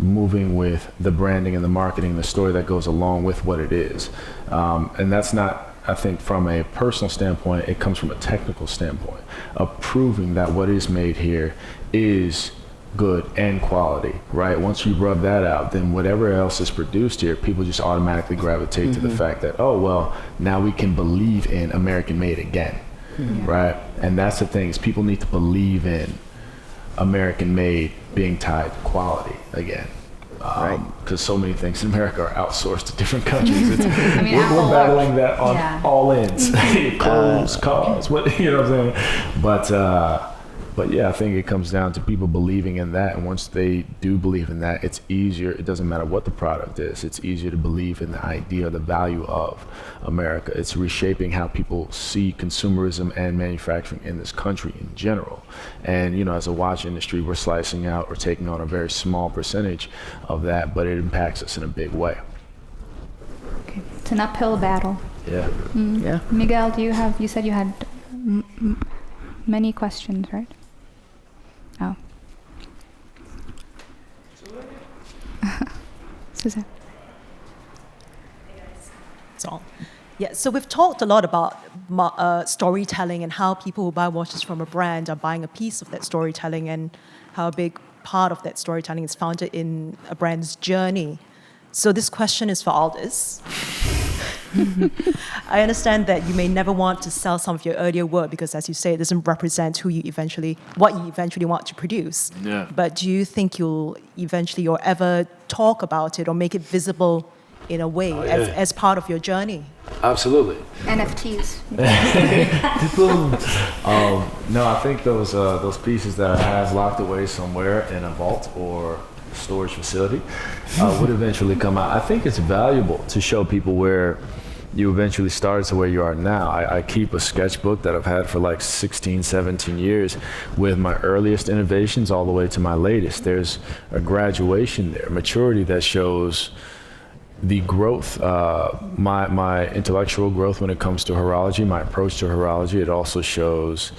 moving with the branding and the marketing, the story that goes along with what it is. And that's not, I think from a personal standpoint, it comes from a technical standpoint of proving that what is made here is good and quality, right? Once you rub that out, then whatever else is produced here, people just automatically gravitate to the fact that, oh, well, now we can believe in American made again, right? And that's the thing, is people need to believe in American made being tied to quality again. Because so many things in America are outsourced to different countries. We're battling that on all ends. Clothes, cars, you know what I'm saying? But yeah, I think it comes down to people believing in that. And once they do believe in that, it's easier. It doesn't matter what the product is. It's easier to believe in the idea, the value of America. It's reshaping how people see consumerism and manufacturing in this country in general. And, you know, as a watch industry, we're slicing out or taking on a very small percentage of that, but it impacts us in a big way. Okay. It's an uphill battle. Yeah. Yeah. Miguel, you said you had many questions, right? Oh. Suzanne. So, yeah, so we've talked a lot about storytelling and how people who buy watches from a brand are buying a piece of that storytelling, and how a big part of that storytelling is founded in a brand's journey. So this question is for Aldis. I understand that you may never want to sell some of your earlier work because, as you say, it doesn't represent what you eventually want to produce. Yeah. But do you think you'll eventually or ever talk about it or make it visible in a way as part of your journey? Absolutely. NFTs. No, I think those pieces that I have locked away somewhere in a vault or storage facility would eventually come out. I think it's valuable to show people where you eventually started to where you are now. I keep a sketchbook that I've had for like 16, 17 years with my earliest innovations all the way to my latest. There's a graduation there, maturity that shows the growth, my intellectual growth when it comes to horology, my approach to horology. It also shows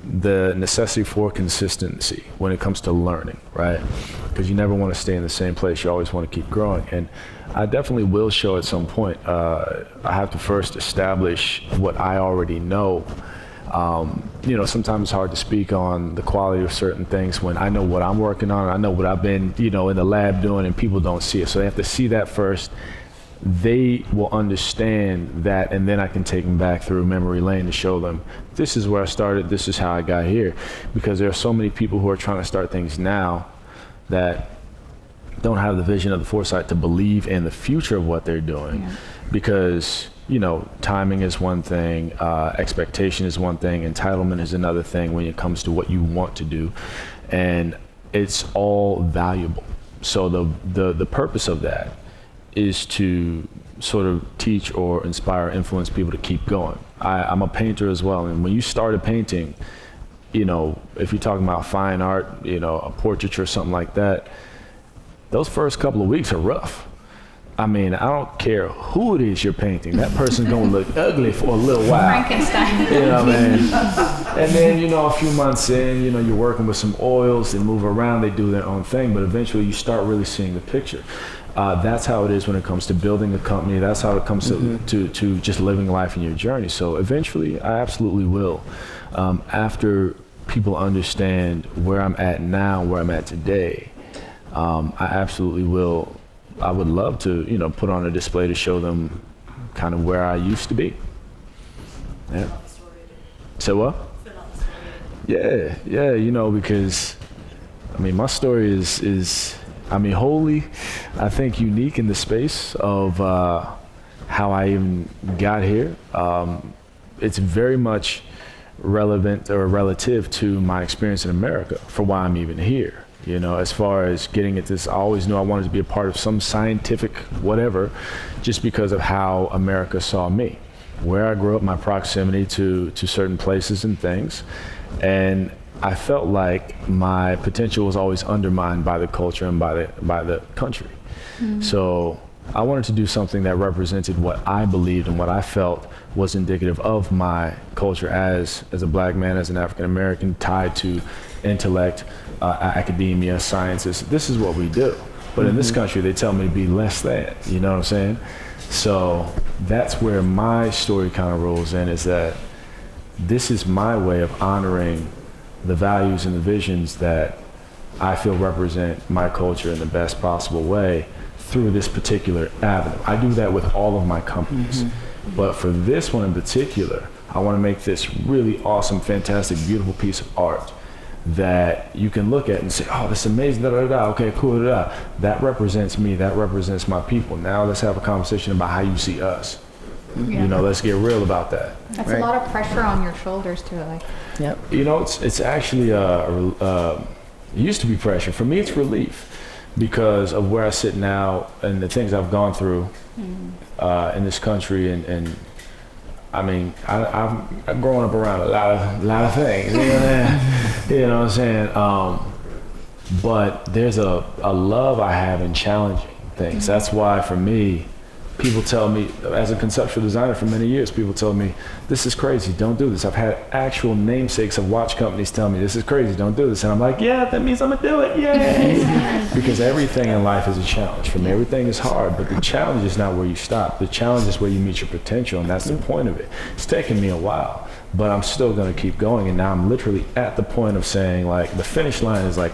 the necessity for consistency when it comes to learning, right? Because you never want to stay in the same place. You always want to keep growing. And I definitely will show at some point. I have to first establish what I already know. You know, sometimes it's hard to speak on the quality of certain things when I know what I'm working on. I know what I've been, you know, in the lab doing, and people don't see it. So they have to see that first. They will understand that, and then I can take them back through memory lane to show them, this is where I started, this is how I got here. Because there are so many people who are trying to start things now that don't have the vision or the foresight to believe in the future of what they're doing. Yeah. Because, you know, timing is one thing, expectation is one thing, entitlement is another thing when it comes to what you want to do. And it's all valuable. So the purpose of that is to sort of teach or inspire, influence people to keep going. I'm a painter as well, and when you start a painting, you know, if you're talking about fine art, you know, a portraiture or something like that, those first couple of weeks are rough. I mean, I don't care who it is you're painting, that person's gonna look ugly for a little while. Frankenstein. You know what I mean? And then, you know, a few months in, you know, you're working with some oils, they move around, they do their own thing, but eventually you start really seeing the picture. That's how it is when it comes to building a company. That's how it comes to just living life in your journey. So eventually, I absolutely will. After people understand where I'm at now, where I'm at today, I absolutely will. I would love to, you know, put on a display to show them kind of where I used to be. Yeah. So what? Yeah, you know, because, I mean, my story is I mean, wholly, I think, unique in the space of how I even got here. It's very much relevant or relative to my experience in America for why I'm even here. You know, as far as getting at this, I always knew I wanted to be a part of some scientific whatever, just because of how America saw me, where I grew up, my proximity to certain places and things. And I felt like my potential was always undermined by the culture and by the country. So I wanted to do something that represented what I believed and what I felt was indicative of my culture as a black man, as an African American, tied to intellect, academia, sciences. This is what we do. But in this country, they tell me to be less than, you know what I'm saying? So that's where my story kind of rolls in, is that this is my way of honoring the values and the visions that I feel represent my culture in the best possible way through this particular avenue. I do that with all of my companies. But for this one in particular, I want to make this really awesome, fantastic, beautiful piece of art that you can look at and say, oh, that's amazing, da da da, okay, cool, da da. That represents me, that represents my people. Now let's have a conversation about how you see us. You know, let's get real about that. That's a lot of pressure on your shoulders too. Like, you know, it's actually it used to be pressure. For me, it's relief because of where I sit now and the things I've gone through in this country. And I mean, I've grown up around a lot of things. You know what I'm saying? But there's a love I have in challenging things. That's why, for me, people tell me, as a conceptual designer for many years, people tell me, this is crazy, don't do this. I've had actual namesakes of watch companies tell me, this is crazy, don't do this. And I'm like, yeah, that means I'm gonna do it, yay! Because everything in life is a challenge. For me, everything is hard, but the challenge is not where you stop. The challenge is where you meet your potential, and that's the point of it. It's taken me a while, but I'm still gonna keep going, and now I'm literally at the point of saying, like, the finish line is like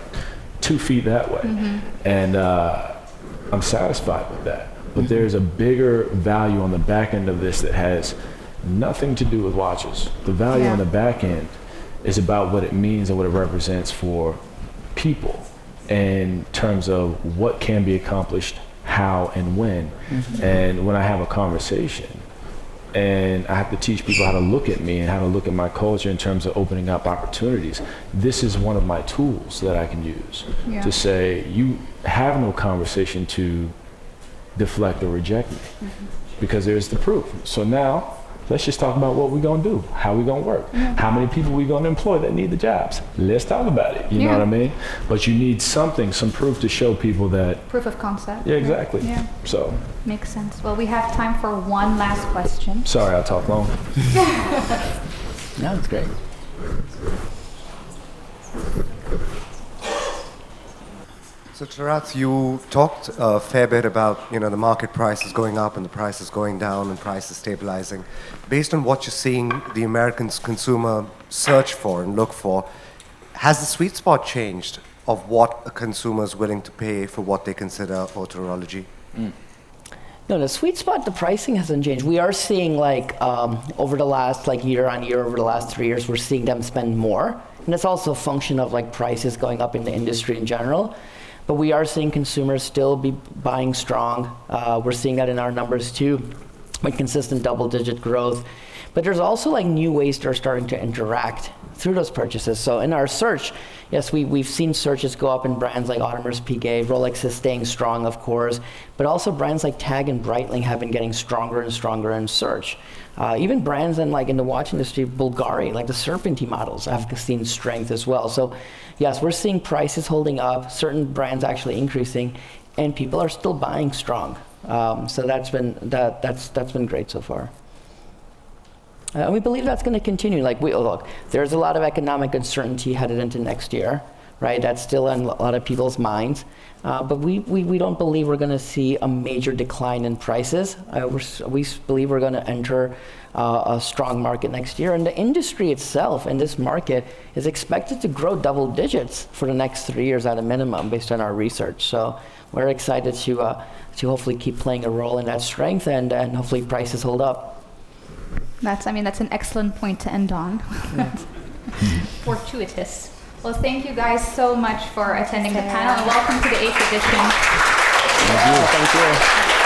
2 feet that way. And I'm satisfied with that. But there's a bigger value on the back end of this that has nothing to do with watches. The value on the back end is about what it means and what it represents for people in terms of what can be accomplished, how and when. And when I have a conversation and I have to teach people how to look at me and how to look at my culture in terms of opening up opportunities, this is one of my tools that I can use to say, you have no conversation to deflect or reject me, because there's the proof. So now let's just talk about what we're gonna do, how we're gonna work, how many people we're gonna employ that need the jobs. Let's talk about it. You know what I mean? But you need something, some proof to show people that. proof of concept. Yeah, exactly. Yeah. So. Makes sense. Well, we have time for one last question. Sorry, I talk long. No, it's great. So Tirath, you talked a fair bit about, the market prices going up and the prices going down and prices stabilizing. Based on what you're seeing the American consumer search for and look for, has the sweet spot changed of what a consumer is willing to pay for what they consider horology? No, the sweet spot, the pricing hasn't changed. We are seeing, over the last, year on year, over the last 3 years, we're seeing them spend more. And it's also a function of, prices going up in the industry in general. But we are seeing consumers still be buying strong. We're seeing that in our numbers too, with consistent double-digit growth. But there's also new ways that are starting to interact through those purchases. So in our search, yes, we've seen searches go up in brands like Audemars Piguet, Rolex is staying strong, of course, but also brands like Tag and Breitling have been getting stronger and stronger in search. Even brands in the watch industry, Bulgari, the Serpentine models, have seen strength as well. So yes, we're seeing prices holding up, certain brands actually increasing, and people are still buying strong. So that's been great so far. And we believe that's going to continue. Look, there's a lot of economic uncertainty headed into next year, right? That's still in a lot of people's minds. But we don't believe we're going to see a major decline in prices. We believe we're going to enter a strong market next year. And the industry itself in this market is expected to grow double digits for the next 3 years at a minimum based on our research. So we're excited to hopefully keep playing a role in that strength and hopefully prices hold up. That's an excellent point to end on. Fortuitous. Well, thank you guys so much for attending the panel, and welcome to the 8th edition. Thank you.